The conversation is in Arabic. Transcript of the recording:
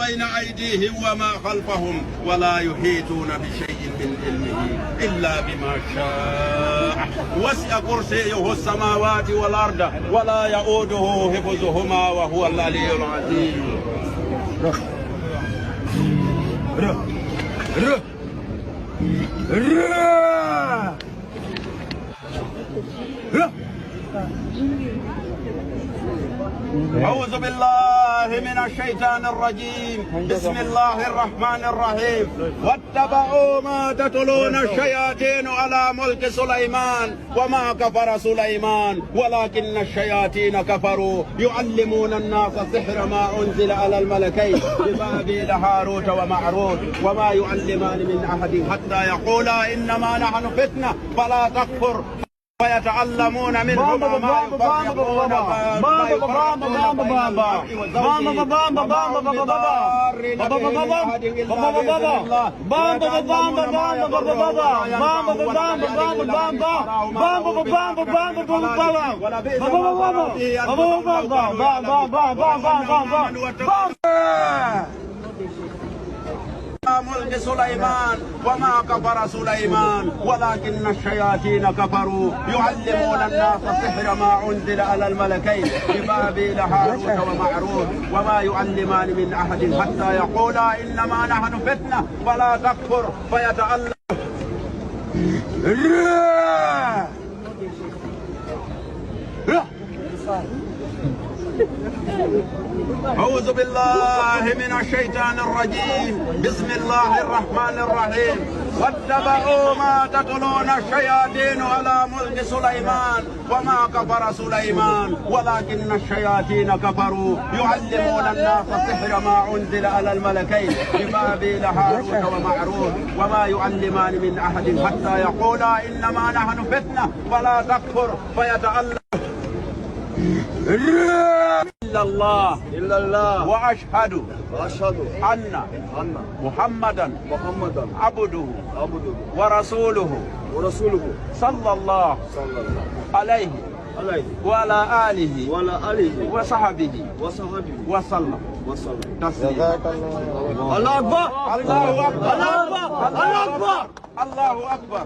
بين أيديهم وما خلفهم ولا يحيطون بشيء من علمه إلا بما شاء وسع كرسيه السماوات والأرض ولا يؤوده حفظهما وهو العلي العظيم. أعوذ بالله من الشيطان الرجيم. بسم الله الرحمن الرحيم. واتبعوا ما تتلون الشياطين على ملك سليمان وما كفر سليمان ولكن الشياطين كفروا يعلمون الناس السحر ما أنزل على الملكين ببابل هاروت وماروت وما يعلمان من أحد حتى يقولا إنما نحن فتنة فلا تكفر ويتعلمون منهما ما يفرقون ملك سليمان وما كفر سليمان ولكن الشياطين كفروا يعلمون الناس السحر ما أنزل على الملكين ببابل هاروت وماروت وما يعلمان من أحد حتى يقولا إنما نحن فتنة فلا تكفر فيتعلم. أعوذ بالله من الشيطان الرجيم. بسم الله الرحمن الرحيم. واتبعوا ما تتلون الشياطين على ملك سليمان وما كفر سليمان ولكن الشياطين كفروا يعلمون الناس السحر ما أنزل على الملكين ببابل هاروت وماروت وما يعلمان من أحد حتى يقولا إنما نحن فتنة فلا تكفر فيتعلم. إلا الله وأشهد أن محمدا عبده ورسوله صلى الله عليه وعلى آله وصحبه وسلم تسليما. الله أكبر الله أكبر الله أكبر الله أكبر.